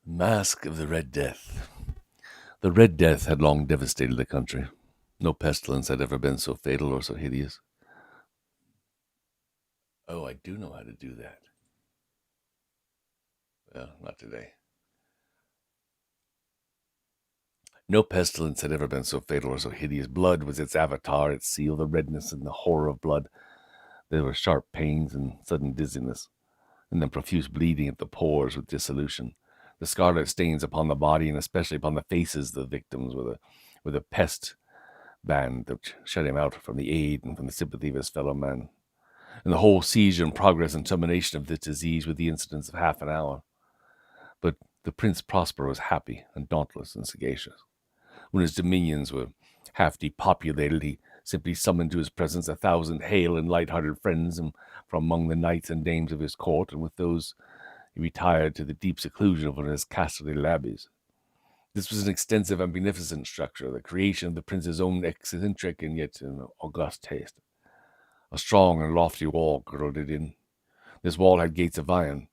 Masque of the Red Death. The Red Death had long devastated the country. No pestilence had ever been so fatal or so hideous. Oh, I do know how to do that. Well, not today. No pestilence had ever been so fatal or so hideous. Blood was its avatar, its seal, the redness and the horror of blood. There were sharp pains and sudden dizziness, and then profuse bleeding at the pores with dissolution. The scarlet stains upon the body, and especially upon the faces of the victims, were the pest band that shut him out from the aid and from the sympathy of his fellow men. And the whole siege and progress and termination of this disease with the incidents of half an hour. But the Prince Prosper was happy and dauntless and sagacious. When his dominions were half depopulated, he simply summoned to his presence 1,000 hale and light-hearted friends from among the knights and dames of his court, and with those he retired to the deep seclusion of one of his castle abbeys. This was an extensive and magnificent structure, the creation of the prince's own eccentric and yet august taste. A strong and lofty wall girdled it in. This wall had gates of iron.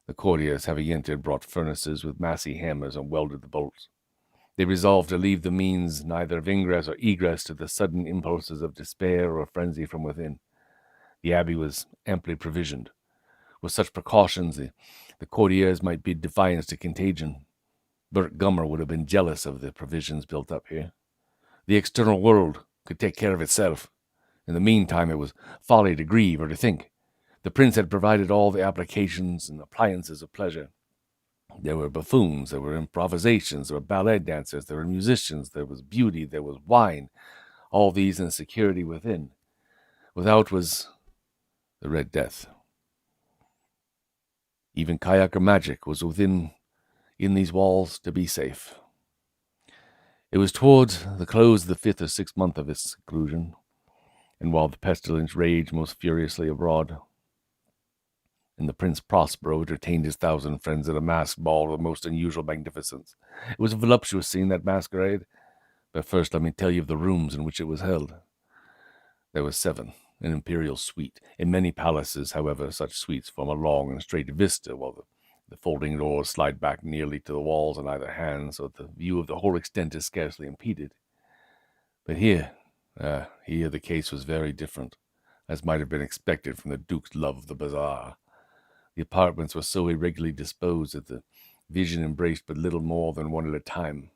The courtiers, having entered, brought furnaces with massy hammers and welded the bolts. They resolved to leave the means neither of ingress or egress to the sudden impulses of despair or frenzy from within. The abbey was amply provisioned. With such precautions, the courtiers might bid defiance to contagion. Bert Gummer would have been jealous of the provisions built up here. The external world could take care of itself. In the meantime, it was folly to grieve or to think. The prince had provided all the applications and appliances of pleasure. There were buffoons, there were improvisations, there were ballet dancers, there were musicians, there was beauty, there was wine, all these in security within. Without was the Red Death. Even kayak or magic was in these walls to be safe. It was towards the close of the 5th or 6th month of its seclusion, and while the pestilence raged most furiously abroad, and the Prince Prospero entertained his 1,000 friends at a masked ball of most unusual magnificence. It was a voluptuous scene, that masquerade. But first let me tell you of the rooms in which it was held. There were 7, an imperial suite. In many palaces, however, such suites form a long and straight vista, while the folding doors slide back nearly to the walls on either hand, so that the view of the whole extent is scarcely impeded. But here the case was very different, as might have been expected from the Duke's love of the bazaar. The apartments were so irregularly disposed that the vision embraced but little more than one at a time.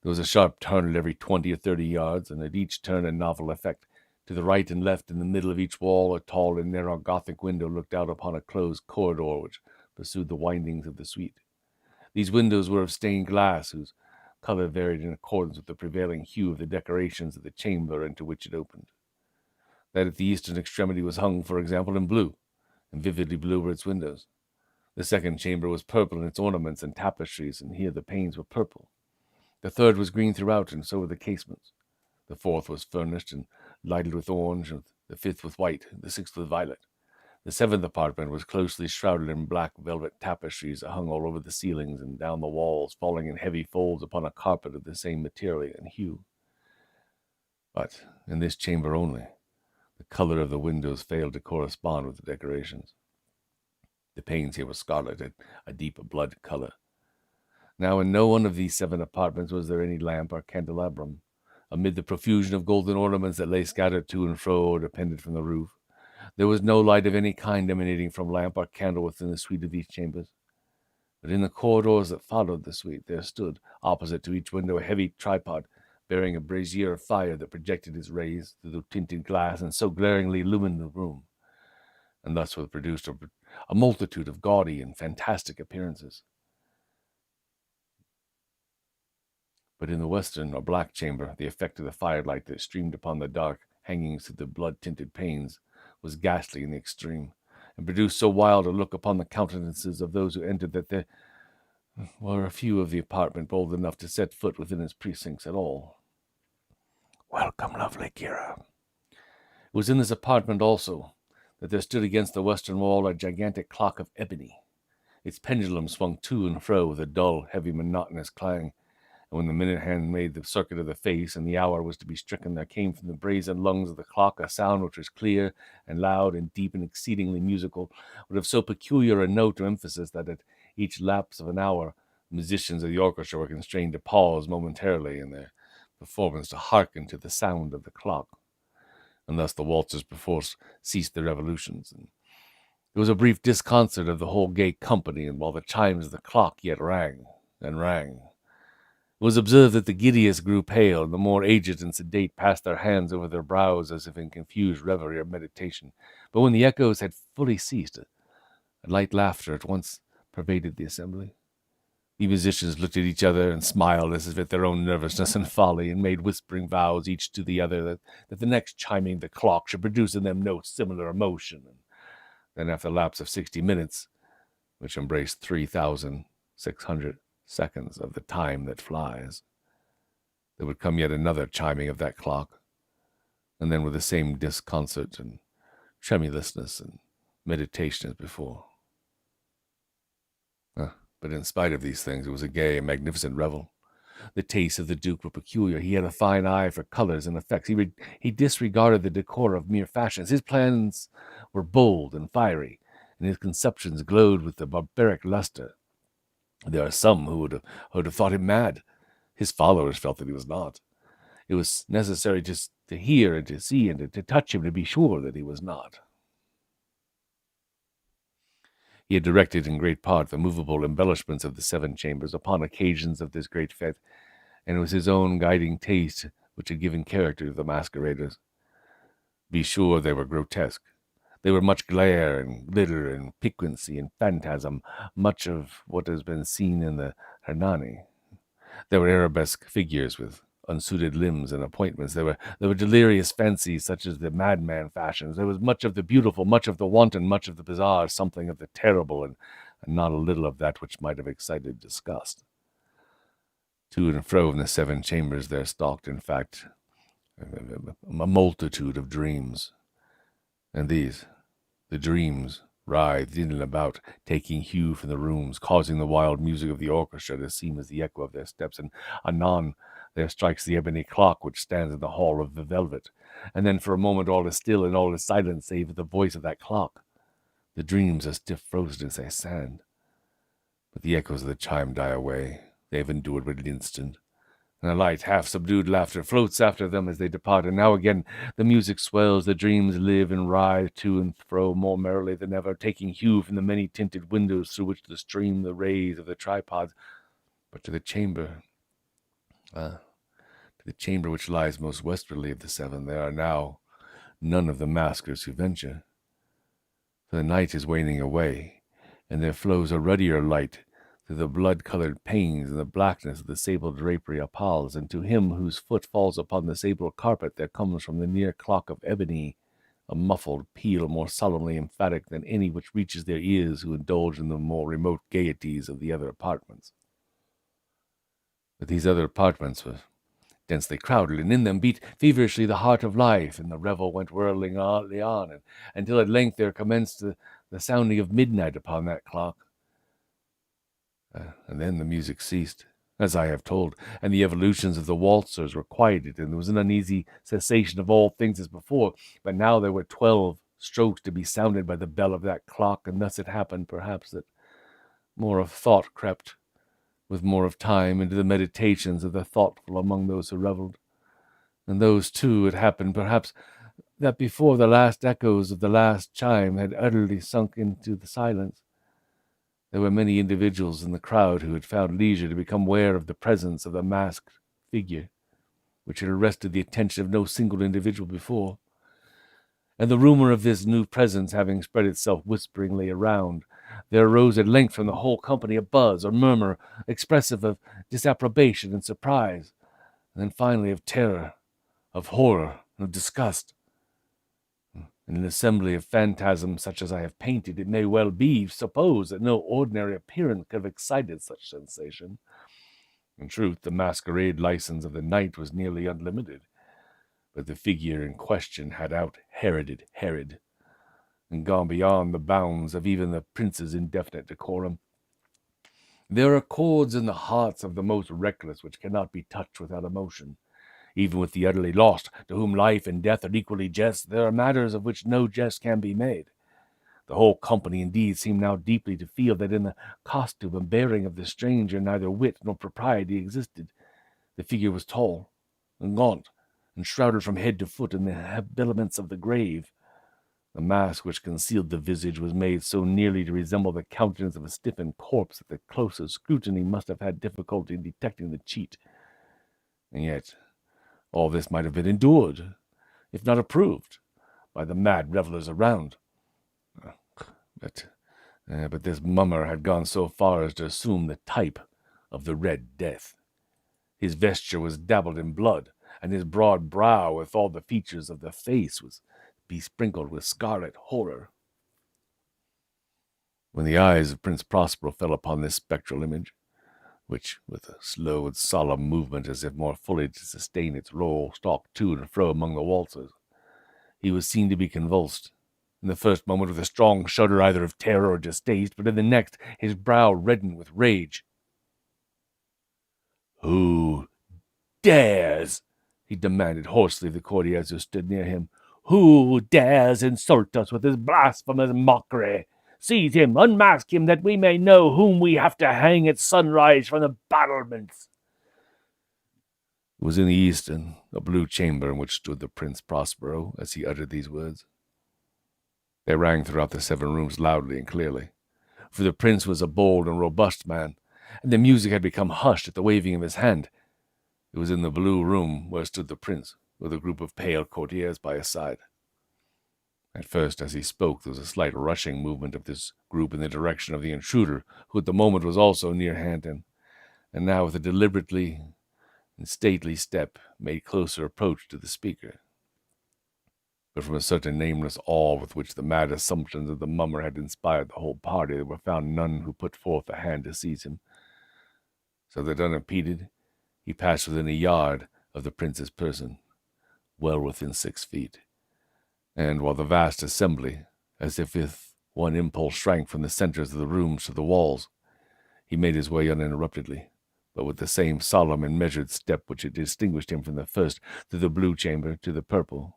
There was a sharp turn at every 20 or 30 yards, and at each turn a novel effect. To the right and left, in the middle of each wall, a tall and narrow Gothic window looked out upon a closed corridor which pursued the windings of the suite. These windows were of stained glass, whose color varied in accordance with the prevailing hue of the decorations of the chamber into which it opened. That at the eastern extremity was hung, for example, in blue, and vividly blue were its windows. The second chamber was purple in its ornaments and tapestries, and here the panes were purple. The third was green throughout, and so were the casements. The fourth was furnished and lighted with orange, and the fifth with white, and the sixth with violet. The 7th apartment was closely shrouded in black velvet tapestries that hung all over the ceilings and down the walls, falling in heavy folds upon a carpet of the same material and hue. But in this chamber only, the color of the windows failed to correspond with the decorations. The panes here were scarlet, a deep blood color. Now in no one of these 7 apartments was there any lamp or candelabrum. Amid the profusion of golden ornaments that lay scattered to and fro or depended from the roof, there was no light of any kind emanating from lamp or candle within the suite of these chambers. But in the corridors that followed the suite, there stood, opposite to each window, a heavy tripod, bearing a brazier of fire that projected its rays through the tinted glass and so glaringly illumined the room. And thus was produced a multitude of gaudy and fantastic appearances. But in the western or black chamber, the effect of the firelight that streamed upon the dark hangings through the blood-tinted panes was ghastly in the extreme, and produced so wild a look upon the countenances of those who entered that there were a few of the apartment bold enough to set foot within its precincts at all. Welcome, lovely Kira. It was in this apartment also that there stood against the western wall a gigantic clock of ebony. Its pendulum swung to and fro with a dull, heavy, monotonous clang, and when the minute hand made the circuit of the face and the hour was to be stricken, there came from the brazen lungs of the clock a sound which was clear and loud and deep and exceedingly musical, but of so peculiar a note or emphasis that at each lapse of an hour, the musicians of the orchestra were constrained to pause momentarily in their performance to hearken to the sound of the clock. And thus the waltzers perforce ceased their revolutions, and there was a brief disconcert of the whole gay company, and while the chimes of the clock yet rang and rang, it was observed that the giddiest grew pale, and the more aged and sedate passed their hands over their brows as if in confused reverie or meditation. But when the echoes had fully ceased, a light laughter at once pervaded the assembly. The musicians looked at each other and smiled as if at their own nervousness and folly, and made whispering vows each to the other that the next chiming of the clock should produce in them no similar emotion. And then after the lapse of 60 minutes, which embraced 3,600 seconds of the time that flies, there would come yet another chiming of that clock, and then with the same disconcert and tremulousness and meditation as before. But in spite of these things, it was a gay and magnificent revel. The tastes of the Duke were peculiar. He had a fine eye for colors and effects. He disregarded the decor of mere fashions. His plans were bold and fiery, and his conceptions glowed with the barbaric luster. There are some who would have thought him mad. His followers felt that he was not. It was necessary just to hear and to see and to touch him to be sure that he was not. He had directed in great part the movable embellishments of the 7 chambers upon occasions of this great fete, and it was his own guiding taste which had given character to the masqueraders. Be sure they were grotesque. They were much glare and glitter and piquancy and phantasm, much of what has been seen in the Hernani. There were arabesque figures with unsuited limbs and appointments. There were delirious fancies such as the madman fashions. There was much of the beautiful, much of the wanton, much of the bizarre, something of the terrible, and not a little of that which might have excited disgust. To and fro in the 7 chambers there stalked, in fact, a multitude of dreams. And these, the dreams, writhed in and about, taking hue from the rooms, causing the wild music of the orchestra to seem as the echo of their steps, and anon there strikes the ebony clock which stands in the hall of the velvet, and then for a moment all is still and all is silent save the voice of that clock. The dreams are stiff frozen as they stand, but the echoes of the chime die away. They have endured but an instant, and a light, half-subdued laughter floats after them as they depart, and now again the music swells, the dreams live and writhe to and fro more merrily than ever, taking hue from the many-tinted windows through which stream the rays of the tripods. But to the chamber which lies most westwardly of the 7, there are now none of the maskers who venture. For the night is waning away, and there flows a ruddier light through the blood-colored panes and the blackness of the sable drapery appalls, and to him whose foot falls upon the sable carpet there comes from the near clock of ebony a muffled peal more solemnly emphatic than any which reaches their ears who indulge in the more remote gaieties of the other apartments. But these other apartments were densely crowded, and in them beat feverishly the heart of life, and the revel went whirling on, until at length there commenced the sounding of midnight upon that clock. And then the music ceased, as I have told, and the evolutions of the waltzers were quieted, and there was an uneasy cessation of all things as before. But now there were 12 strokes to be sounded by the bell of that clock, and thus it happened, perhaps, that more of thought crept, with more of time, into the meditations of the thoughtful among those who revelled. And those, too, it happened, perhaps, that before the last echoes of the last chime had utterly sunk into the silence, there were many individuals in the crowd who had found leisure to become aware of the presence of the masked figure, which had arrested the attention of no single individual before. And the rumor of this new presence having spread itself whisperingly around, there arose at length from the whole company a buzz or murmur expressive of disapprobation and surprise, and then finally of terror, of horror, and of disgust. In an assembly of phantasms such as I have painted, it may well be supposed that no ordinary appearance could have excited such sensation. In truth, the masquerade license of the night was nearly unlimited, but the figure in question had out-Heroded Herod, and gone beyond the bounds of even the prince's indefinite decorum. There are chords in the hearts of the most reckless which cannot be touched without emotion. Even with the utterly lost, to whom life and death are equally jests, there are matters of which no jest can be made. The whole company, indeed, seemed now deeply to feel that in the costume and bearing of the stranger neither wit nor propriety existed. The figure was tall and gaunt, and shrouded from head to foot in the habiliments of the grave. The mask which concealed the visage was made so nearly to resemble the countenance of a stiffened corpse that the closest scrutiny must have had difficulty in detecting the cheat. And yet all this might have been endured, if not approved, by the mad revellers around. But this mummer had gone so far as to assume the type of the Red Death. His vesture was dabbled in blood, and his broad brow, with all the features of the face, was besprinkled with scarlet horror. When the eyes of Prince Prospero fell upon this spectral image, which, with a slow and solemn movement, as if more fully to sustain its role, stalked to and fro among the waltzers, he was seen to be convulsed, in the first moment with a strong shudder either of terror or distaste, but in the next his brow reddened with rage. "Who dares?" he demanded hoarsely of the courtiers who stood near him. "Who dares insult us with his blasphemous mockery? Seize him, unmask him, that we may know whom we have to hang at sunrise from the battlements." It was in the eastern, a blue chamber in which stood the Prince Prospero as he uttered these words. They rang throughout the 7 rooms loudly and clearly, for the prince was a bold and robust man, and the music had become hushed at the waving of his hand. It was in the blue room where stood the prince, with a group of pale courtiers by his side. At first, as he spoke, there was a slight rushing movement of this group in the direction of the intruder, who at the moment was also near hand, and now with a deliberately and stately step made closer approach to the speaker. But from a certain nameless awe with which the mad assumptions of the mummer had inspired the whole party, there were found none who put forth a hand to seize him, so that unimpeded he passed within a yard of the prince's person, well within 6 feet, and while the vast assembly, as if with one impulse, shrank from the centers of the rooms to the walls, he made his way uninterruptedly, but with the same solemn and measured step which had distinguished him from the first, through the blue chamber to the purple,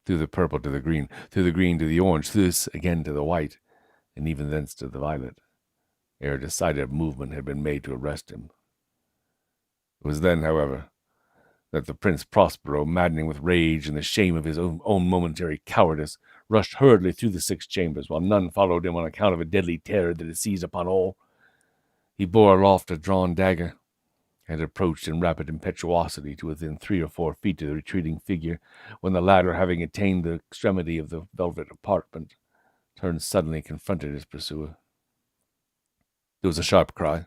through the purple to the green, through the green to the orange, through this again to the white, and even thence to the violet, ere a decided movement had been made to arrest him. It was then, however, that the Prince Prospero, maddening with rage and the shame of his own momentary cowardice, rushed hurriedly through the 6 chambers, while none followed him on account of a deadly terror that had seized upon all. He bore aloft a drawn dagger, and approached in rapid impetuosity to within 3 or 4 feet of the retreating figure, when the latter, having attained the extremity of the velvet apartment, turned suddenly and confronted his pursuer. There was a sharp cry,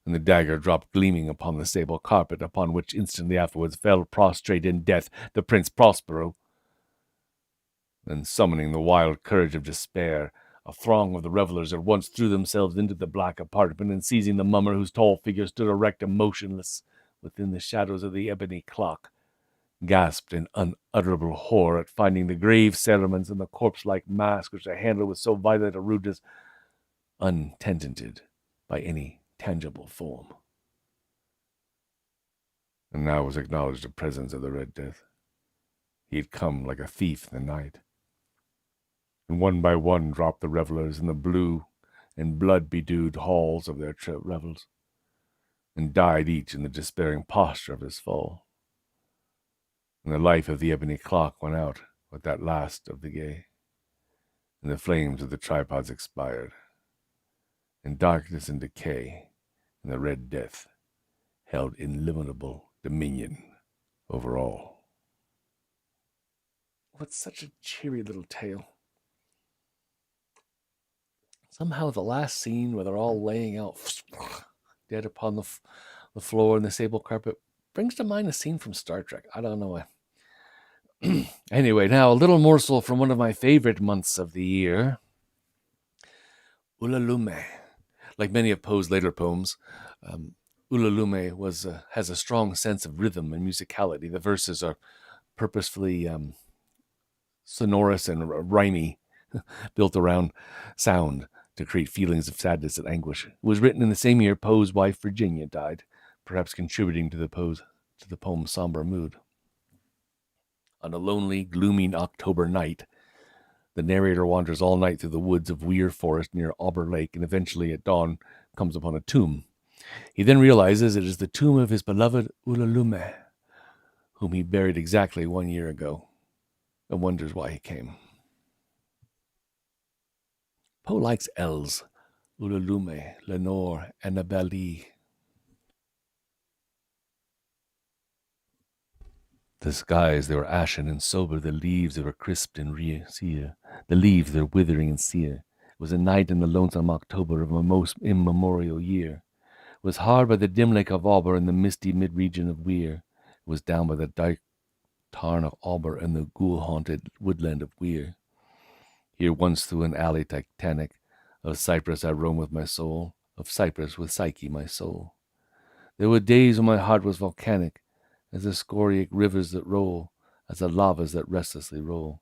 and the dagger dropped gleaming upon the sable carpet, upon which instantly afterwards fell prostrate in death the Prince Prospero. Then, summoning the wild courage of despair, a throng of the revelers at once threw themselves into the black apartment, and seizing the mummer, whose tall figure stood erect and motionless within the shadows of the ebony clock, gasped in unutterable horror at finding the grave cerements and the corpse-like mask which they handled with so violent a rudeness untenanted by any tangible form. And now was acknowledged the presence of the Red Death. He had come like a thief in the night, and one by one dropped the revelers in the blue and blood-bedewed halls of their revels, and died each in the despairing posture of his fall. And the life of the ebony clock went out with that last of the gay, and the flames of the tripods expired, and darkness and decay and the Red Death held illimitable dominion over all. What's such a cheery little tale? Somehow the last scene where they're all laying out dead upon the floor in the sable carpet brings to mind a scene from Star Trek. I don't know why. Anyway, now a little morsel from one of my favorite months of the year, Ulalume. Like many of Poe's later poems, Ulalume has a strong sense of rhythm and musicality. The verses are purposefully sonorous and rhymy, built around sound to create feelings of sadness and anguish. It was written in the same year Poe's wife Virginia died, perhaps contributing to the poem's somber mood. On a lonely, gloomy October night, The narrator wanders all night through the woods of Weir Forest near Auber Lake, and eventually at dawn comes upon a tomb. He then realizes it is the tomb of his beloved Ulalume, whom he buried exactly 1 year ago, and wonders why he came. Poe likes elves, Ulalume, Lenore, Annabelle. The skies, they were ashen and sober, the leaves, they were crisp and sere. The leaves, they're withering and sere. It was a night in the lonesome October of a most immemorial year. It was hard by the dim lake of Auber in the misty mid-region of Weir. It was down by the dark tarn of Auber in the ghoul-haunted woodland of Weir. Here once through an alley titanic, of cypress I roam with my soul, of cypress with Psyche my soul. There were days when my heart was volcanic, as the scoriac rivers that roll, as the lavas that restlessly roll,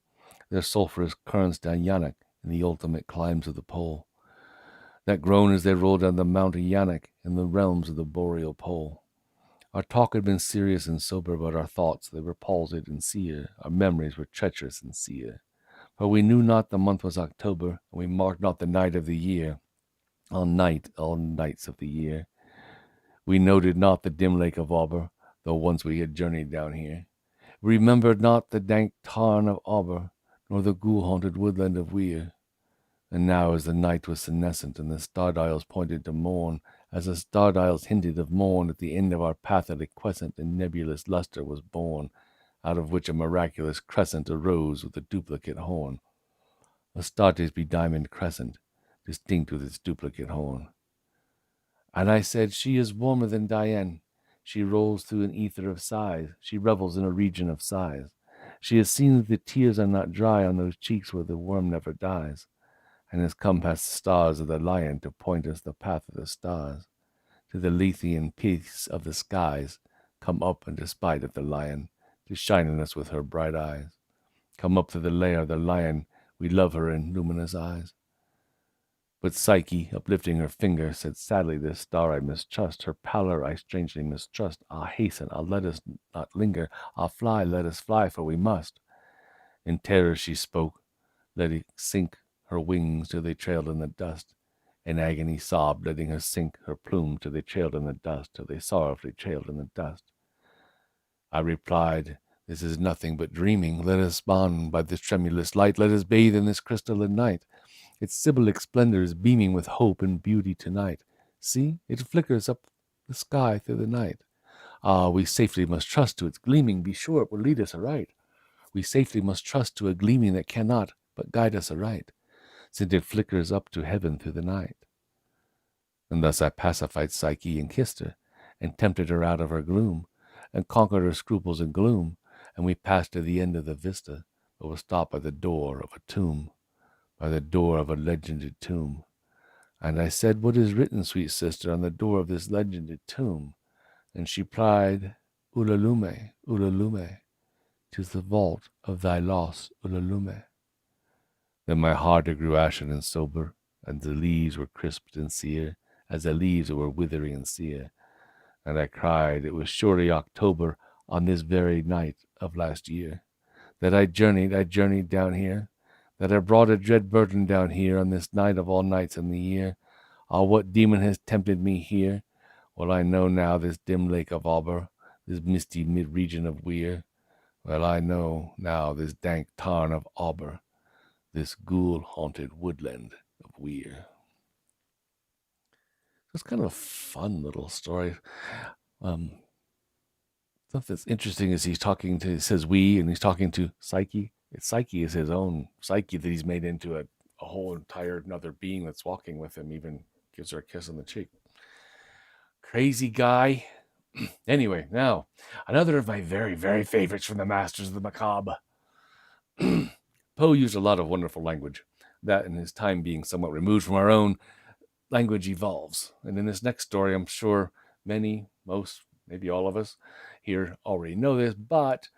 their sulphurous currents down Yannick in the ultimate climbs of the pole, that groan as they roll down the Mount Yannick in the realms of the boreal pole. Our talk had been serious and sober, but our thoughts, they were palsied and sere, our memories were treacherous and sere. For we knew not the month was October, and we marked not the night of the year, all nights of the year. We noted not the dim lake of Auber, though once we had journeyed down here. We remembered not the dank tarn of Auber, nor the ghoul-haunted woodland of Weir. And now as the night was senescent, and the star-dials pointed to morn, as the star-dials hinted of morn, at the end of our path a quiescent and nebulous lustre was born, out of which a miraculous crescent arose with a duplicate horn. Astarte's bediamonded crescent, distinct with its duplicate horn. And I said, she is warmer than Diane. She rolls through an ether of sighs. She revels in a region of sighs. She has seen that the tears are not dry on those cheeks where the worm never dies, and has come past the stars of the lion to point us the path of the stars, to the Lethean peace of the skies, come up in despite of the lion, to shine on us with her bright eyes. Come up to the lair of the lion, we love her in luminous eyes. But Psyche, uplifting her finger, said sadly, this star I mistrust, her pallor I strangely mistrust. Ah, hasten, let us not linger. Ah, fly, let us fly, for we must. In terror she spoke, letting sink her wings till they trailed in the dust. In agony sobbed, letting her sink her plume till they trailed in the dust, till they sorrowfully trailed in the dust. I replied, this is nothing but dreaming. Let us bond by this tremulous light. Let us bathe in this crystalline night. Its symbolic splendor is beaming with hope and beauty tonight. See, it flickers up the sky through the night. Ah, we safely must trust to its gleaming. Be sure it will lead us aright. We safely must trust to a gleaming that cannot but guide us aright, since it flickers up to heaven through the night. And thus I pacified Psyche and kissed her, and tempted her out of her gloom, and conquered her scruples and gloom, and we passed to the end of the vista, but were stopped by the door of a tomb, by the door of a legended tomb. And I said, what is written, sweet sister, on the door of this legended tomb? And she cried, Ulalume, Ulalume, 'tis the vault of thy lost Ulalume. Then my heart it grew ashen and sober, and the leaves were crisped and sere, as the leaves that were withering and sere. And I cried, it was surely October, on this very night of last year, that I journeyed down here, that I brought a dread burden down here on this night of all nights in the year. Ah, what demon has tempted me here? Well, I know now this dim lake of Auber, this misty mid-region of Weir. Well, I know now this dank tarn of Auber, this ghoul-haunted woodland of Weir. It's kind of a fun little story. Stuff that's interesting is he says we, and he's talking to Psyche. Psyche is his own Psyche that he's made into a whole entire another being that's walking with him, even gives her a kiss on the cheek. Crazy guy. Anyway, now, another of my very, very favorites from the Masters of the Macabre. Poe used a lot of wonderful language. That, in his time being somewhat removed from our own, language evolves. And in this next story, I'm sure most, maybe all of us here already know this, but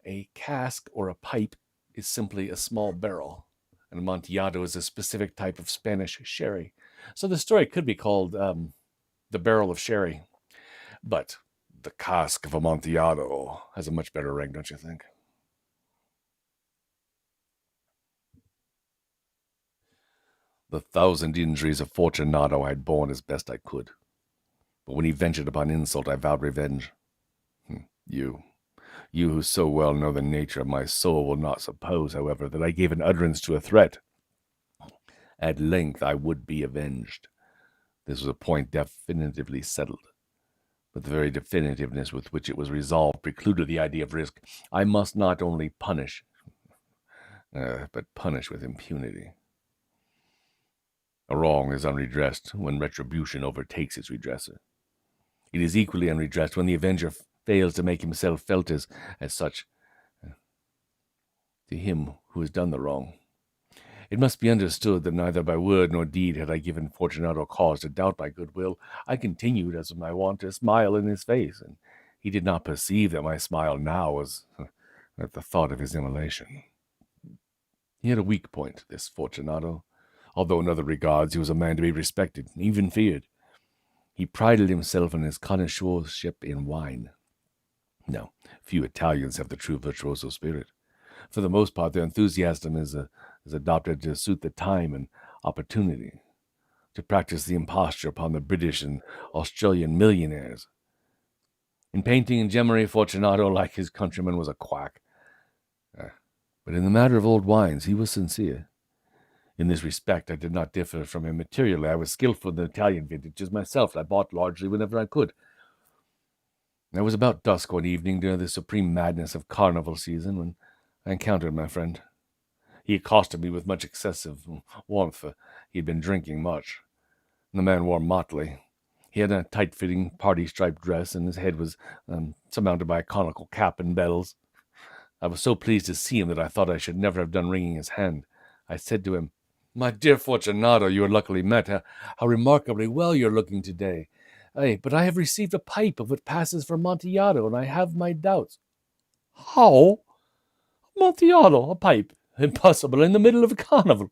a cask or a pipe is simply a small barrel. And Amontillado is a specific type of Spanish sherry. So the story could be called The Barrel of Sherry. But the Cask of Amontillado has a much better ring, don't you think? The 1,000 injuries of Fortunato I had borne as best I could. But when he ventured upon insult, I vowed revenge. You who so well know the nature of my soul, will not suppose, however, that I gave an utterance to a threat. At length I would be avenged. This was a point definitively settled. But the very definitiveness with which it was resolved precluded the idea of risk. I must not only punish, but punish with impunity. A wrong is unredressed when retribution overtakes its redresser. It is equally unredressed when the avenger fails to make himself felt as such to him who has done the wrong. It must be understood that neither by word nor deed had I given Fortunato cause to doubt my goodwill. I continued, as was my wont, to smile in his face, and he did not perceive that my smile now was at the thought of his immolation. He had a weak point, this Fortunato. Although in other regards he was a man to be respected, even feared. He prided himself on his connoisseurship in wine. Now, few Italians have the true virtuoso spirit. For the most part, their enthusiasm is adopted to suit the time and opportunity, to practice the imposture upon the British and Australian millionaires. In painting and gemmery, Fortunato, like his countrymen, was a quack. But in the matter of old wines, he was sincere. In this respect, I did not differ from him materially. I was skillful in the Italian vintages myself, and I bought largely whenever I could. It was about dusk one evening during the supreme madness of carnival season when I encountered my friend. He accosted me with much excessive warmth, for he had been drinking much. The man wore motley. He had a tight-fitting party-striped dress, and his head was surmounted by a conical cap and bells. I was so pleased to see him that I thought I should never have done wringing his hand. I said to him, "My dear Fortunato, you are luckily met. How remarkably well you're looking today. But I have received a pipe of what passes for Amontillado, and I have my doubts." "How? Amontillado, a pipe? Impossible, in the middle of a carnival."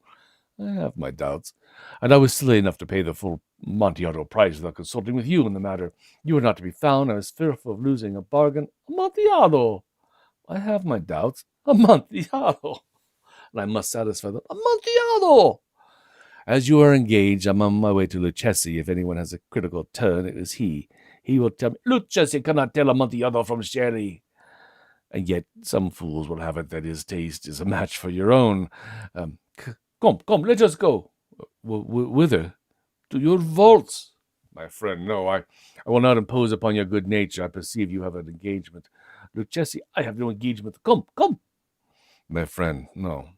"I have my doubts, and I was silly enough to pay the full Amontillado price without consulting with you in the matter. You were not to be found. I was fearful of losing a bargain." "Amontillado! I have my doubts. Amontillado! And I must satisfy them. Amontillado! As you are engaged, I'm on my way to Lucchesi. If anyone has a critical turn, it is he. He will tell me, Lucchesi cannot tell Amontillado from Sherry. And yet some fools will have it that his taste is a match for your own. Come, let us go." "Whither?" "To your vaults." "My friend, no, I will not impose upon your good nature. I perceive you have an engagement." "Lucchesi, I have no engagement. Come." "My friend, no.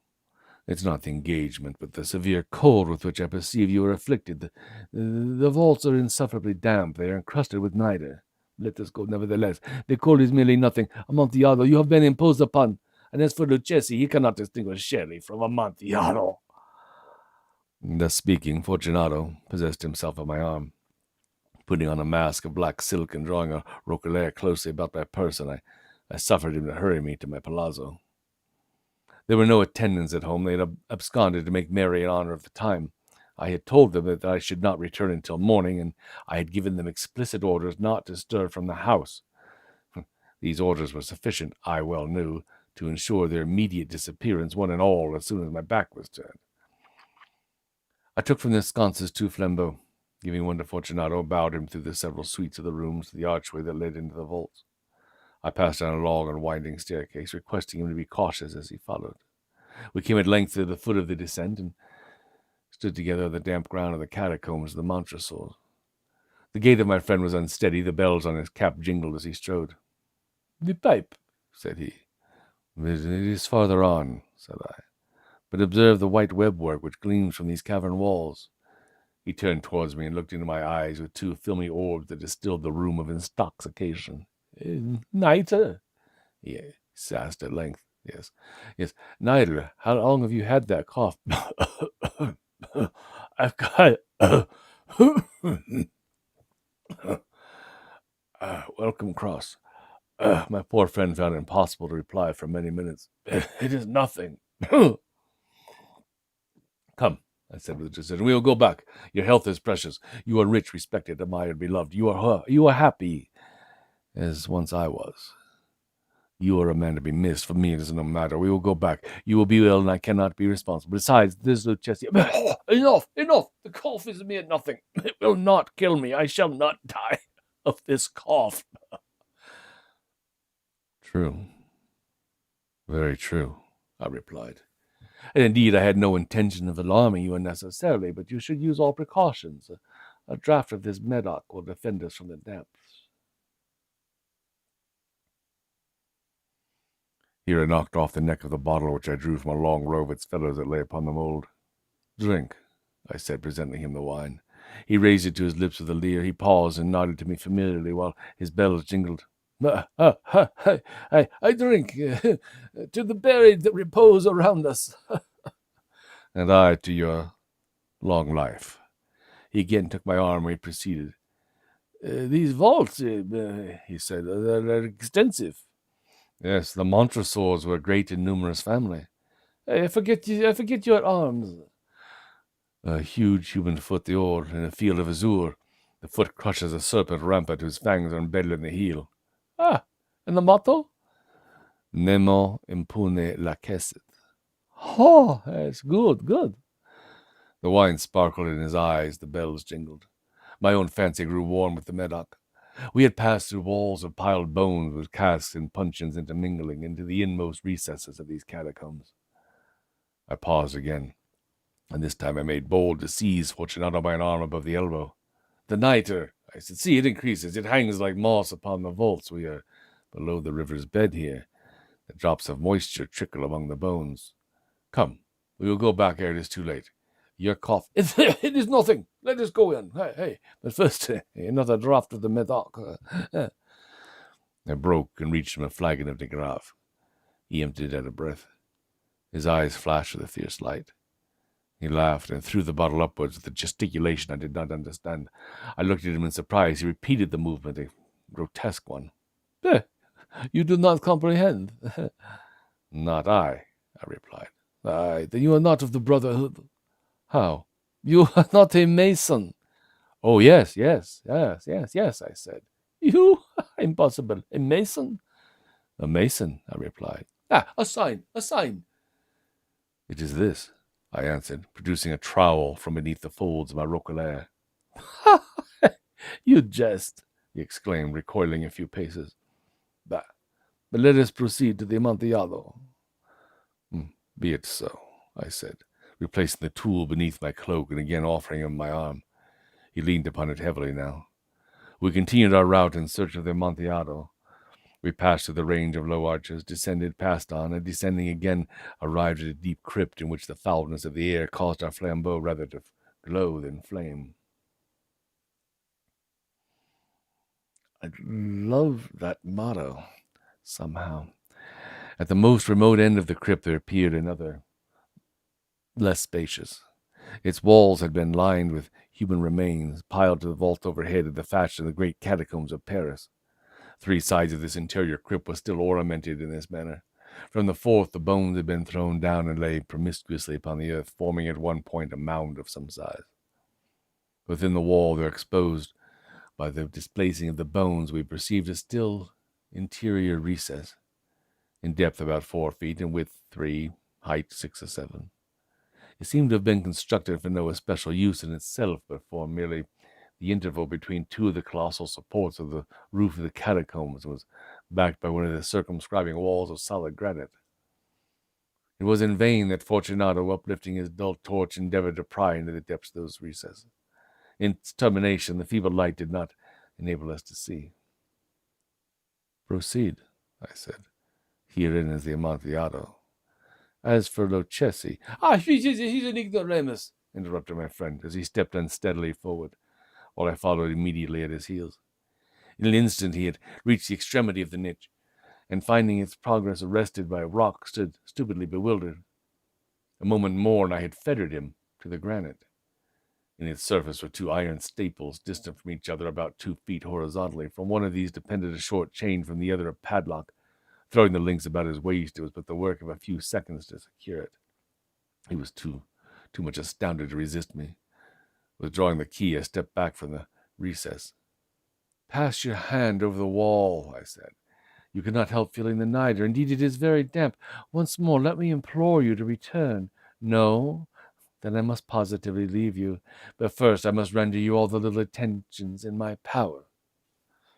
It's not the engagement, but the severe cold with which I perceive you are afflicted. The vaults are insufferably damp. They are encrusted with niter. Let us go, nevertheless. The cold is merely nothing. Amontillado, you have been imposed upon. And as for Lucchesi, he cannot distinguish Sherry from Amontillado." Thus speaking, Fortunato possessed himself of my arm. Putting on a mask of black silk and drawing a roquelaire closely about my person, I suffered him to hurry me to my palazzo. There were no attendants at home. They had absconded to make merry in honor of the time. I had told them that I should not return until morning, and I had given them explicit orders not to stir from the house. These orders were sufficient, I well knew, to ensure their immediate disappearance, one and all, as soon as my back was turned. I took from the sconces 2 flambeaux. Giving one to Fortunato, bowed him through the several suites of the rooms to the archway that led into the vaults. I passed down a long and winding staircase, requesting him to be cautious as he followed. We came at length to the foot of the descent, and stood together on the damp ground of the catacombs of the Montresors. The gait of my friend was unsteady. The bells on his cap jingled as he strode. "The pipe," said he. "It is farther on," said I. "But observe the white webwork which gleams from these cavern walls." He turned towards me and looked into my eyes with 2 filmy orbs that distilled the rheum of intoxication. "Niter?" he asked at length. Yes. "Niter, how long have you had that cough?" "I've got welcome, Cross." My poor friend found it impossible to reply for many minutes. "It is nothing." "Come," I said with decision, "we will go back. Your health is precious. You are rich, respected, admired, beloved. You are happy, as once I was. You are a man to be missed. For me, it is no matter. We will go back. You will be ill, and I cannot be responsible. Besides, this Lucchesi... Enough! Enough! The cough is mere nothing. It will not kill me. I shall not die of this cough. True. Very true, I replied. And indeed, I had no intention of alarming you unnecessarily, but you should use all precautions. A draught of this Medoc will defend us from the depths. Here I knocked off the neck of the bottle which I drew from a long row of its fellows that lay upon the mould. Drink, I said, presenting him the wine. He raised it to his lips with a leer. He paused and nodded to me familiarly while his bells jingled. I drink to the buried that repose around us. And I to your long life. He again took my arm and we proceeded. These vaults, he said, are extensive. Yes, the Montresors were a great and numerous family. I forget your arms. A huge human foot, the oar, in a field of azure. The foot crushes a serpent rampant whose fangs are embedded in the heel. Ah, and the motto? Nemo impune lacessit. Oh, yes, good. The wine sparkled in his eyes, the bells jingled. My own fancy grew warm with the Medoc. We had passed through walls of piled bones with casks and puncheons intermingling into the inmost recesses of these catacombs. I paused again, and this time I made bold to seize Fortunato by an arm above the elbow. The nitre, I said, see, it increases. It hangs like moss upon the vaults. We are below the river's bed here. The drops of moisture trickle among the bones. Come, we will go back ere it is too late. Your cough... It is nothing. Let us go in. Hey. But first, another draught of the Medoc. I broke and reached him a flagon of de Grave. He emptied it at a breath. His eyes flashed with a fierce light. He laughed and threw the bottle upwards with a gesticulation I did not understand. I looked at him in surprise. He repeated the movement, a grotesque one. You do not comprehend? Not I replied. Then you are not of the Brotherhood. How? You are not a Mason. Oh, yes, I said. You? Impossible. A Mason? A Mason, I replied. A sign. It is this, I answered, producing a trowel from beneath the folds of my roquelaire. You jest, he exclaimed, recoiling a few paces. But let us proceed to the Amontillado. Be it so, I said, replacing the tool beneath my cloak and again offering him my arm. He leaned upon it heavily now. We continued our route in search of the Amontillado. We passed through the range of low arches, descended, passed on, and descending again, arrived at a deep crypt in which the foulness of the air caused our flambeaux rather to glow than flame. I love that motto, somehow. At the most remote end of the crypt there appeared another, less spacious. Its walls had been lined with human remains, piled to the vault overhead in the fashion of the great catacombs of Paris. 3 sides of this interior crypt were still ornamented in this manner. From the fourth, the bones had been thrown down and lay promiscuously upon the earth, forming at one point a mound of some size. Within the wall, there exposed by the displacing of the bones, we perceived a still interior recess, in depth about 4 feet, and width 3, height 6 or 7. It seemed to have been constructed for no especial use in itself, but for merely the interval between 2 of the colossal supports of the roof of the catacombs was backed by one of the circumscribing walls of solid granite. It was in vain that Fortunato, uplifting his dull torch, endeavored to pry into the depths of those recesses. In its termination, the feeble light did not enable us to see. Proceed, I said. Herein is the Amontillado. As for Lucchesi... He's an ignoramus, interrupted my friend, as he stepped unsteadily forward, while I followed immediately at his heels. In an instant he had reached the extremity of the niche, and finding its progress arrested by a rock, stood stupidly bewildered. A moment more, and I had fettered him to the granite. In its surface were 2 iron staples, distant from each other about 2 feet horizontally. From one of these depended a short chain, from the other a padlock. Throwing the links about his waist, it was but the work of a few seconds to secure it. He was too much astounded to resist me. Withdrawing the key, I stepped back from the recess. Pass your hand over the wall, I said. You cannot help feeling the night, or indeed it is very damp. Once more, let me implore you to return. No? Then I must positively leave you. But first I must render you all the little attentions in my power.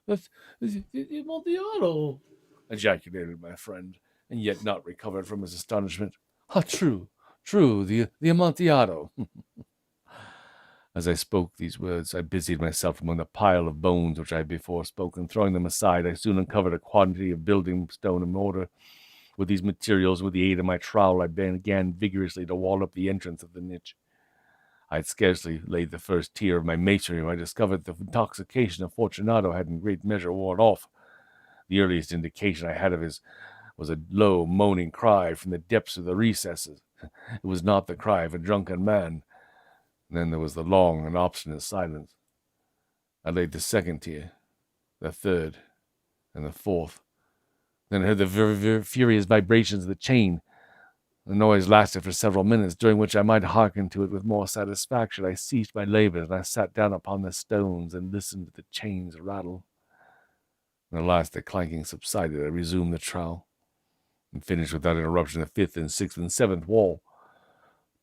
That's Amontillado, ejaculated my friend, and yet not recovered from his astonishment. Ah, true, the Amontillado. As I spoke these words, I busied myself among the pile of bones which I had before spoken. Throwing them aside, I soon uncovered a quantity of building stone and mortar. With these materials, with the aid of my trowel, I began vigorously to wall up the entrance of the niche. I had scarcely laid the first tier of my masonry when I discovered that the intoxication of Fortunato had in great measure worn off. The earliest indication I had of his was a low, moaning cry from the depths of the recesses. It was not the cry of a drunken man. And then there was the long and obstinate silence. I laid the second tier, the third, and the fourth. Then I heard the very furious vibrations of the chain. The noise lasted for several minutes, during which I might hearken to it with more satisfaction. I ceased my labors, and I sat down upon the stones and listened to the chains rattle. When at last the clanking subsided, I resumed the trowel, and finished without interruption the fifth and sixth and seventh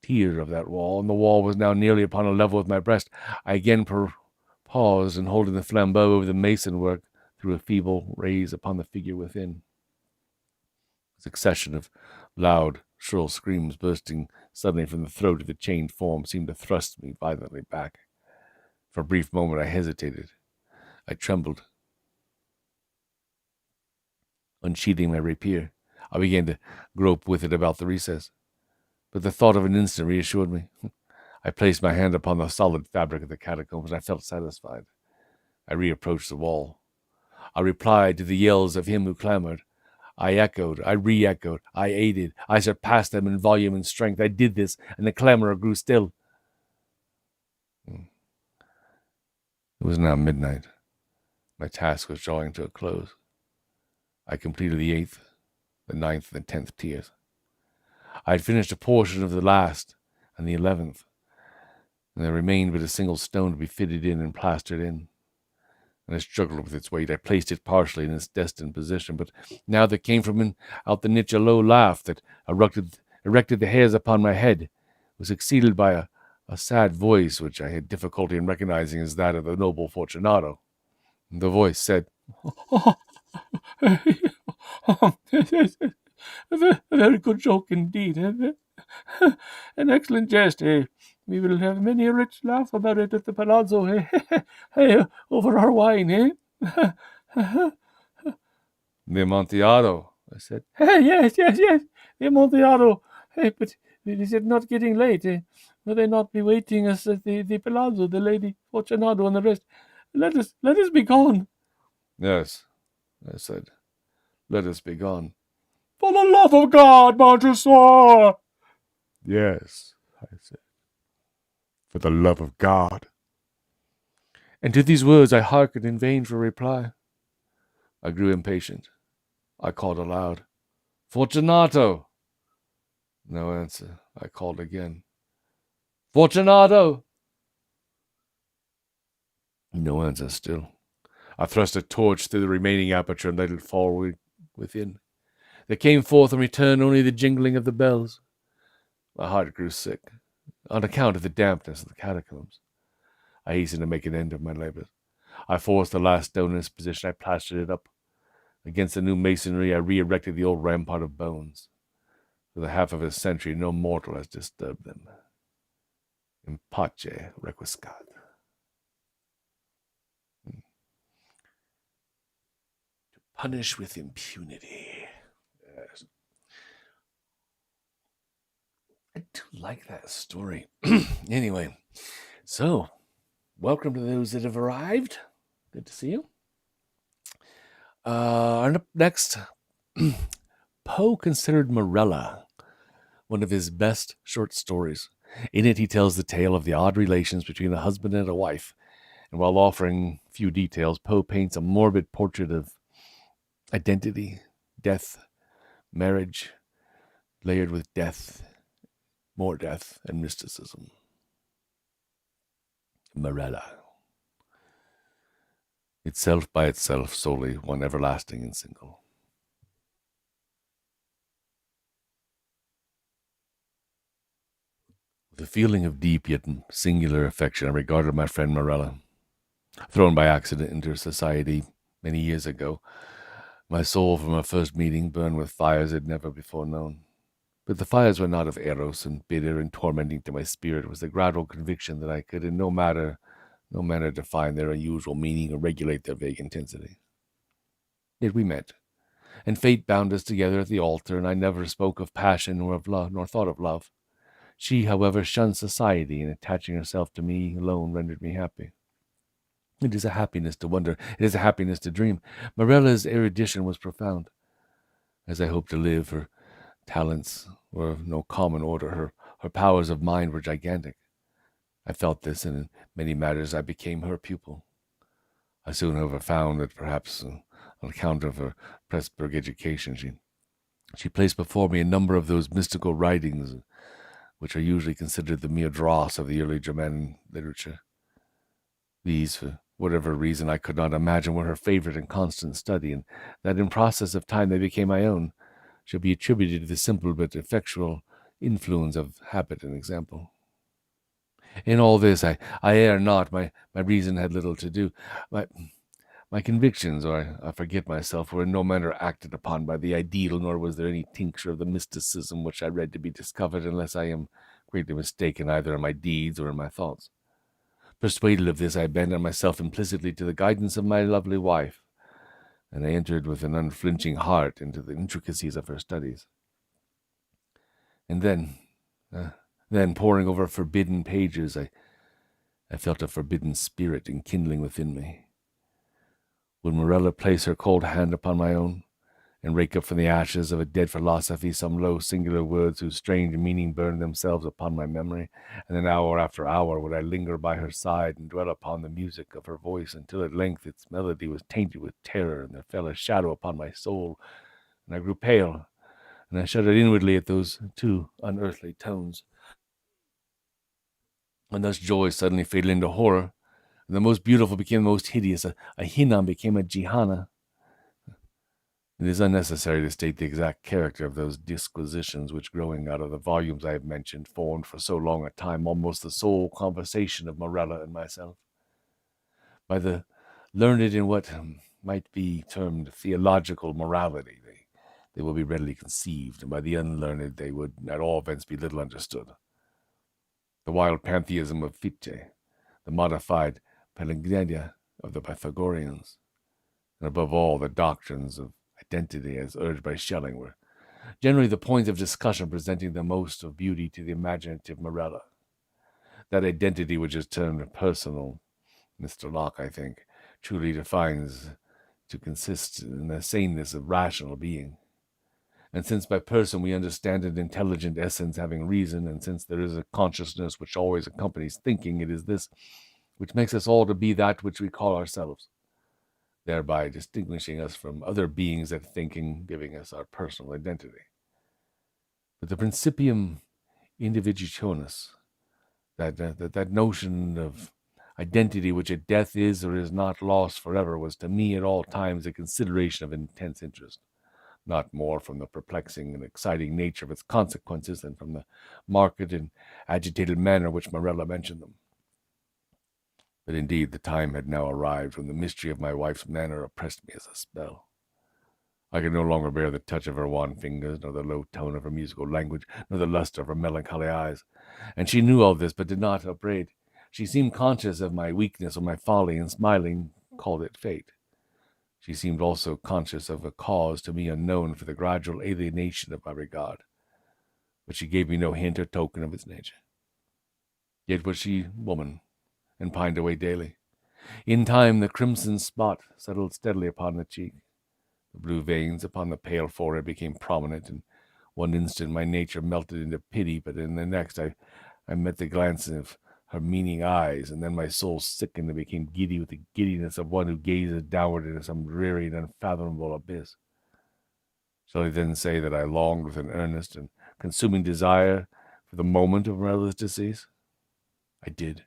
tier of that wall, and the wall was now nearly upon a level with my breast. I again paused, and holding the flambeau over the mason work, threw a feeble rays upon the figure within. A succession of loud, shrill screams bursting suddenly from the throat of the chained form seemed to thrust me violently back. For a brief moment I hesitated. I trembled. Unsheathing my rapier, I began to grope with it about the recess. But the thought of an instant reassured me. I placed my hand upon the solid fabric of the catacombs, and I felt satisfied. I reapproached the wall. I replied to the yells of him who clamored. I echoed, I re-echoed, I aided, I surpassed them in volume and strength. I did this, and the clamorer grew still. It was now midnight. My task was drawing to a close. I completed the 8th, the 9th, and 10th tiers. I had finished a portion of the last and the 11th, and there remained but a single stone to be fitted in and plastered in. And I struggled with its weight. I placed it partially in its destined position, but now there came from out the niche a low laugh that erected the hairs upon my head. It was succeeded by a sad voice, which I had difficulty in recognizing as that of the noble Fortunato. The voice said, A very good joke indeed. An excellent jest. We will have many a rich laugh about it at the palazzo. Over our wine. The Amontillado, I said. Yes. The Amontillado. But is it not getting late? Will they not be waiting us at the palazzo, the lady Fortunato and the rest? Let us be gone. Yes, I said. Let us be gone. For the love of God, Montresor! Yes, I said. For the love of God. And to these words I hearkened in vain for reply. I grew impatient. I called aloud, Fortunato! No answer. I called again, Fortunato! No answer still. I thrust a torch through the remaining aperture and let it fall within. There came forth and returned only the jingling of the bells. My heart grew sick, on account of the dampness of the catacombs. I hastened to make an end of my labors. I forced the last stone in its position. I plastered it up. Against the new masonry, I re-erected the old rampart of bones. For the half of a century, no mortal has disturbed them. In pace requiescat. To punish with impunity. Yes. I do like that story. Anyway, so welcome to those that have arrived. Good to see you. Up next, Poe considered Morella one of his best short stories. In it, he tells the tale of the odd relations between a husband and a wife, and while offering few details, Poe paints a morbid portrait of identity, death, marriage, layered with death, more death, and mysticism. Morella. Itself by itself, solely, one everlasting and single. With a feeling of deep yet singular affection, I regarded my friend Morella. Thrown by accident into society many years ago, my soul from our first meeting burned with fires it had never before known. But the fires were not of eros, and bitter and tormenting to my spirit was the gradual conviction that I could in no manner define their unusual meaning or regulate their vague intensity. Yet we met, and fate bound us together at the altar, and I never spoke of passion nor of love, nor thought of love. She, however, shunned society, and attaching herself to me alone rendered me happy. It is a happiness to wonder. It is a happiness to dream. Morella's erudition was profound. As I hoped to live, her talents were of no common order. Her powers of mind were gigantic. I felt this, and in many matters I became her pupil. I soon, however, found that perhaps on account of her Pressburg education, she placed before me a number of those mystical writings which are usually considered the mere dross of the early German literature. These, for whatever reason I could not imagine, were her favorite and constant study, and that in process of time they became my own, should be attributed to the simple but effectual influence of habit and example. In all this, I err not. My reason had little to do. My convictions, or I forget myself, were in no manner acted upon by the ideal, nor was there any tincture of the mysticism which I read to be discovered, unless I am greatly mistaken either in my deeds or in my thoughts. Persuaded of this, I abandoned myself implicitly to the guidance of my lovely wife, and I entered with an unflinching heart into the intricacies of her studies. And then, poring over forbidden pages, I felt a forbidden spirit enkindling within me. Would Morella place her cold hand upon my own, and rake up from the ashes of a dead philosophy some low singular words whose strange meaning burned themselves upon my memory, and then hour after hour would I linger by her side and dwell upon the music of her voice, until at length its melody was tainted with terror, and there fell a shadow upon my soul, and I grew pale, and I shuddered inwardly at those two unearthly tones. And thus joy suddenly faded into horror, and the most beautiful became the most hideous. A Hinam became a Jihana. It is unnecessary to state the exact character of those disquisitions which, growing out of the volumes I have mentioned, formed for so long a time almost the sole conversation of Morella and myself. By the learned in what might be termed theological morality, they will be readily conceived, and by the unlearned they would at all events be little understood. The wild pantheism of Fichte, the modified Pelagnedia of the Pythagoreans, and above all the doctrines of identity as urged by Schelling were generally the points of discussion presenting the most of beauty to the imaginative Morella. That identity which is termed personal, Mr. Locke, I think, truly defines to consist in the saneness of rational being. And since by person we understand an intelligent essence having reason, and since there is a consciousness which always accompanies thinking, it is this which makes us all to be that which we call ourselves, thereby distinguishing us from other beings that think and giving us our personal identity. But the principium individuationis, that notion of identity which at death is or is not lost forever, was to me at all times a consideration of intense interest, not more from the perplexing and exciting nature of its consequences than from the marked and agitated manner which Morella mentioned them. But indeed the time had now arrived when the mystery of my wife's manner oppressed me as a spell. I could no longer bear the touch of her wan fingers, nor the low tone of her musical language, nor the luster of her melancholy eyes. And she knew all this, but did not upbraid. She seemed conscious of my weakness or my folly, and smiling called it fate. She seemed also conscious of a cause to me unknown for the gradual alienation of my regard, but she gave me no hint or token of its nature. Yet was she woman, and pined away daily. In time the crimson spot settled steadily upon the cheek. The blue veins upon the pale forehead became prominent. In one instant my nature melted into pity, but in the next I met the glance of her meaning eyes, and then my soul sickened and became giddy with the giddiness of one who gazes downward into some dreary and unfathomable abyss. Shall I then say that I longed with an earnest and consuming desire for the moment of Morella's decease? I did,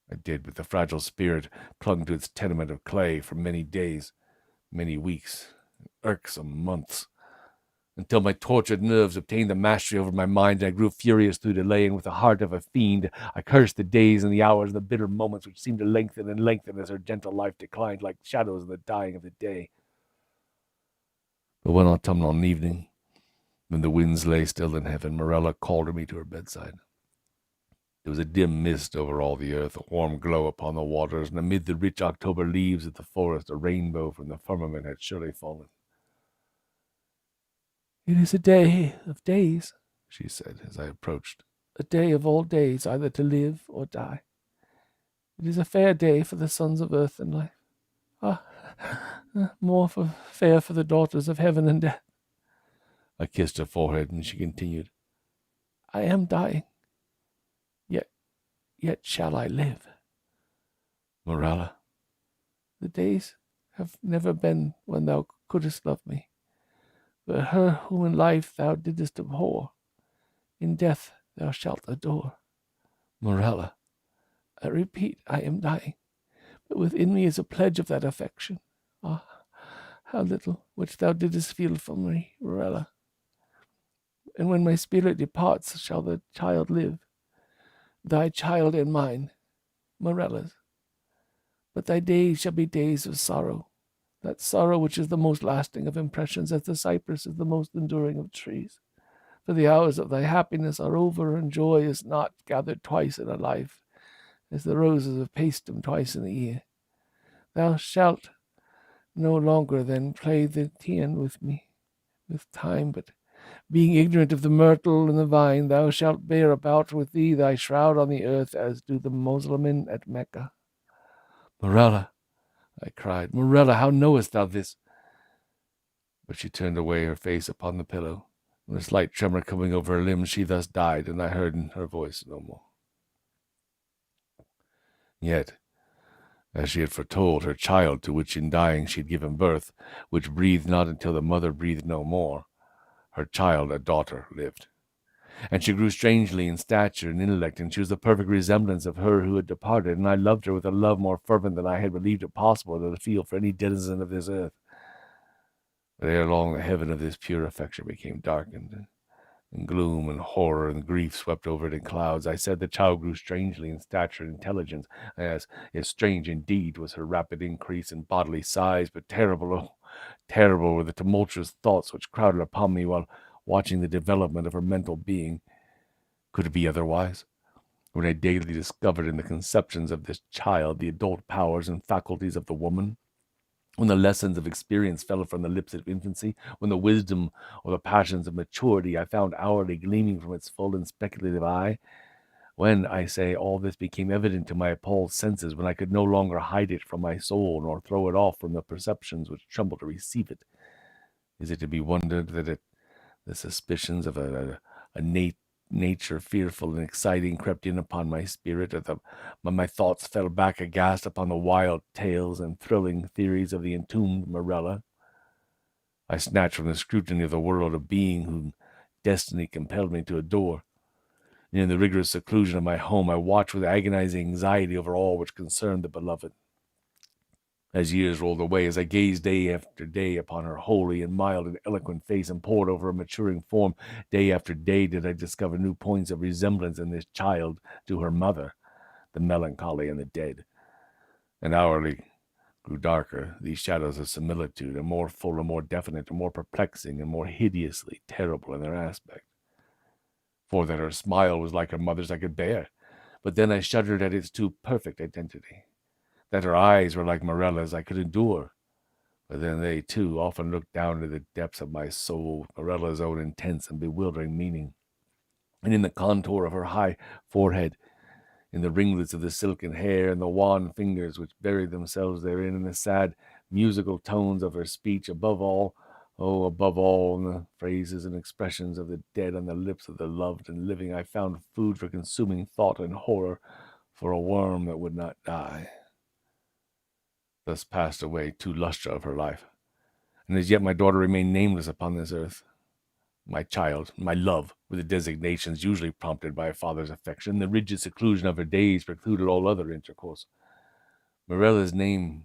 but the fragile spirit clung to its tenement of clay for many days, many weeks, irksome months. until my tortured nerves obtained the mastery over my mind, and I grew furious through delay, and with the heart of a fiend, I cursed the days and the hours and the bitter moments which seemed to lengthen and lengthen as her gentle life declined like shadows in the dying of the day. But one autumnal evening, when the winds lay still in heaven, Morella called me to her bedside. There was a dim mist over all the earth, a warm glow upon the waters, and amid the rich October leaves of the forest, a rainbow from the firmament had surely fallen. "It is a day of days," she said as I approached, "a day of all days, either to live or die. It is a fair day for the sons of earth and life. More fair for the daughters of heaven and death." I kissed her forehead, and she continued, "I am dying, yet shall I live. Morella, the days have never been when thou couldst love me, but her whom in life thou didst abhor, in death thou shalt adore. Morella, I repeat, I am dying, but within me is a pledge of that affection. Ah, how little which thou didst feel for me, Morella. And when my spirit departs, shall the child live, thy child and mine, Morella's. But thy days shall be days of sorrow, that sorrow which is the most lasting of impressions, as the cypress is the most enduring of trees. For the hours of thy happiness are over, and joy is not gathered twice in a life, as the roses of Paestum twice in a year. Thou shalt no longer then play the Tian with me, with time, but being ignorant of the myrtle and the vine, thou shalt bear about with thee thy shroud on the earth, as do the Mussulmen at Mecca." "Morella," I cried, "Morella, how knowest thou this?" But she turned away her face upon the pillow, and a slight tremor coming over her limbs, she thus died, and I heard in her voice no more. Yet, as she had foretold, her child, to which in dying she had given birth, which breathed not until the mother breathed no more, her child, a daughter, lived. And she grew strangely in stature and intellect, and she was the perfect resemblance of her who had departed, and I loved her with a love more fervent than I had believed it possible to feel for any denizen of this earth. But ere long the heaven of this pure affection became darkened, and gloom and horror and grief swept over it in clouds. I said the child grew strangely in stature and intelligence, as strange indeed was her rapid increase in bodily size, but terrible, oh, terrible were the tumultuous thoughts which crowded upon me while watching the development of her mental being. Could it be otherwise? When I daily discovered in the conceptions of this child the adult powers and faculties of the woman, when the lessons of experience fell from the lips of infancy, when the wisdom or the passions of maturity I found hourly gleaming from its full and speculative eye, when, I say, all this became evident to my appalled senses, when I could no longer hide it from my soul, nor throw it off from the perceptions which trembled to receive it, is it to be wondered that the suspicions of a nature fearful and exciting crept in upon my spirit, my thoughts fell back aghast upon the wild tales and thrilling theories of the entombed Morella? I snatched from the scrutiny of the world a being whom destiny compelled me to adore, and in the rigorous seclusion of my home I watched with agonizing anxiety over all which concerned the beloved. As years rolled away, as I gazed day after day upon her holy and mild and eloquent face, and pored over her maturing form, day after day did I discover new points of resemblance in this child to her mother, the melancholy and the dead. And hourly grew darker these shadows of similitude, and more full and more definite, and more perplexing and more hideously terrible in their aspect. For that her smile was like her mother's I could bear, but then I shuddered at its too perfect identity. That her eyes were like Morella's I could endure, but then they, too, often looked down into the depths of my soul, Morella's own intense and bewildering meaning. And in the contour of her high forehead, in the ringlets of the silken hair, and the wan fingers which buried themselves therein, in the sad musical tones of her speech, above all, in the phrases and expressions of the dead on the lips of the loved and living, I found food for consuming thought and horror for a worm that would not die. Thus passed away 2 lustra of her life, and as yet my daughter remained nameless upon this earth. My child, my love, were the designations usually prompted by a father's affection. The rigid seclusion of her days precluded all other intercourse. Morella's name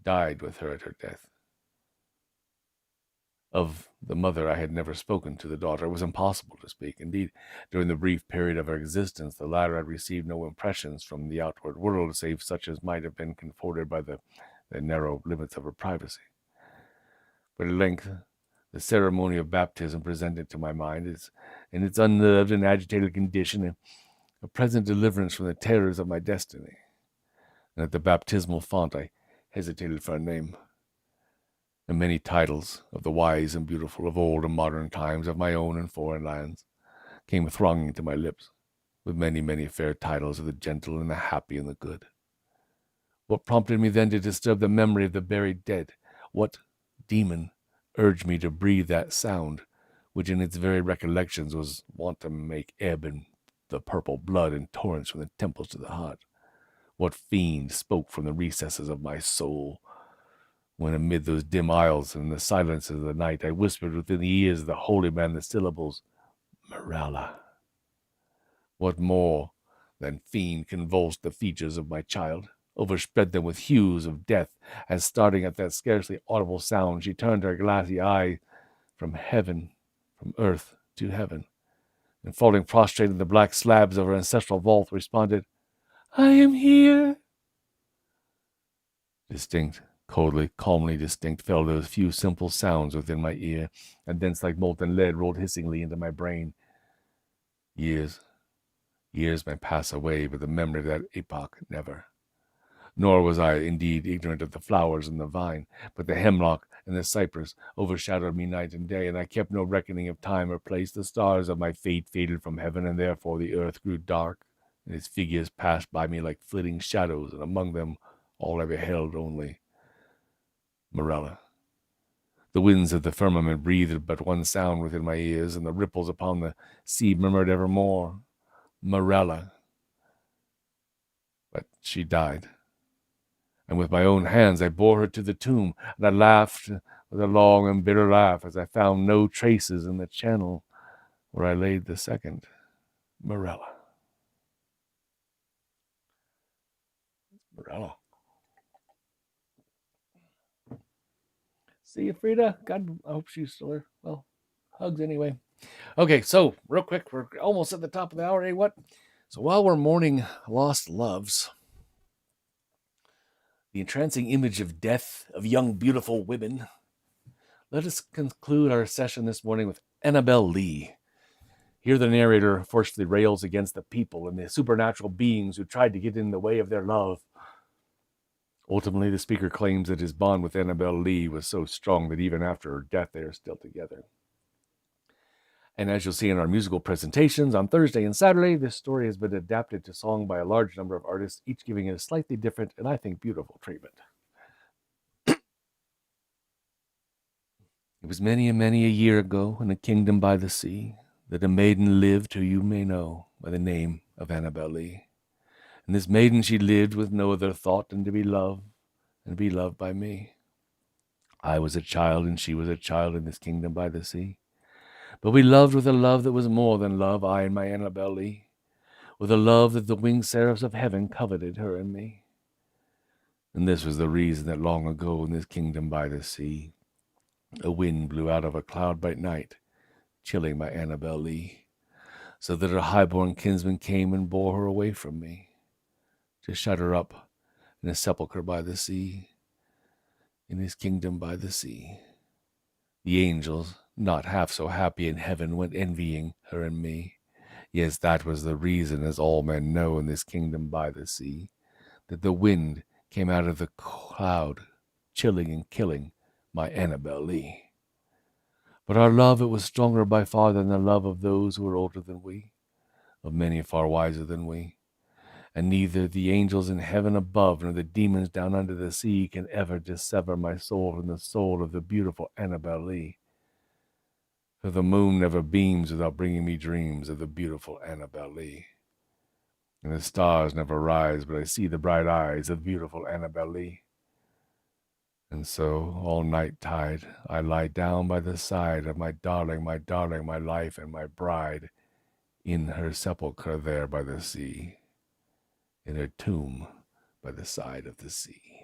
died with her at her death. Of the mother I had never spoken to the daughter. It was impossible to speak. Indeed, during the brief period of her existence, the latter had received no impressions from the outward world, save such as might have been conforded by the narrow limits of her privacy. But at length, the ceremony of baptism presented to my mind is, in its unnerved and agitated condition, a present deliverance from the terrors of my destiny. And at the baptismal font I hesitated for a name. And many titles of the wise and beautiful of old and modern times, of my own and foreign lands, came thronging to my lips, with many, many fair titles of the gentle and the happy and the good. What prompted me then to disturb the memory of the buried dead? What demon urged me to breathe that sound, which in its very recollections was wont to make ebb in the purple blood in torrents from the temples to the heart? What fiend spoke from the recesses of my soul, when amid those dim aisles and the silences of the night I whispered within the ears of the holy man the syllables, Morella? What more than fiend convulsed the features of my child, overspread them with hues of death, as starting at that scarcely audible sound, she turned her glassy eye from earth to heaven, and falling prostrate in the black slabs of her ancestral vault, responded, I am here. Distinct, coldly, calmly distinct, fell those few simple sounds within my ear, and thence like molten lead rolled hissingly into my brain. Years may pass away, but the memory of that epoch never. Nor was I, indeed, ignorant of the flowers and the vine, but the hemlock and the cypress overshadowed me night and day, and I kept no reckoning of time or place. The stars of my fate faded from heaven, and therefore the earth grew dark, and its figures passed by me like flitting shadows, and among them all I beheld only Morella. The winds of the firmament breathed but one sound within my ears, and the ripples upon the sea murmured evermore, Morella. But she died, and with my own hands I bore her to the tomb, and I laughed with a long and bitter laugh as I found no traces in the channel where I laid the second Morella. Morella. See you, Frida. God, I hope she's still there. Well, hugs anyway. Okay, so real quick, we're almost at the top of the hour. Hey, what? So while we're mourning lost loves, the entrancing image of death of young, beautiful women, let us conclude our session this morning with Annabelle Lee. Here the narrator forcefully rails against the people and the supernatural beings who tried to get in the way of their love. Ultimately, the speaker claims that his bond with Annabelle Lee was so strong that even after her death, they are still together. And as you'll see in our musical presentations on Thursday and Saturday, this story has been adapted to song by a large number of artists, each giving it a slightly different and I think beautiful treatment. It was many and many a year ago in a kingdom by the sea that a maiden lived who you may know by the name of Annabelle Lee. And this maiden she lived with no other thought than to be loved and be loved by me. I was a child and she was a child in this kingdom by the sea. But we loved with a love that was more than love, I and my Annabelle Lee, with a love that the winged seraphs of heaven coveted her and me. And this was the reason that long ago in this kingdom by the sea, a wind blew out of a cloud-bright night, chilling my Annabelle Lee, so that her high-born kinsman came and bore her away from me, to shut her up in a sepulchre by the sea, in his kingdom by the sea. The angels, not half so happy in heaven, went envying her and me. Yes, that was the reason, as all men know in this kingdom by the sea, that the wind came out of the cloud, chilling and killing my Annabelle Lee. But our love, it was stronger by far than the love of those who were older than we, of many far wiser than we. And neither the angels in heaven above nor the demons down under the sea can ever dissever my soul from the soul of the beautiful Annabelle Lee. For the moon never beams without bringing me dreams of the beautiful Annabelle Lee. And the stars never rise but I see the bright eyes of the beautiful Annabelle Lee. And so, all night-tide, I lie down by the side of my darling, my life and my bride, in her sepulchre there by the sea, in her tomb by the side of the sea.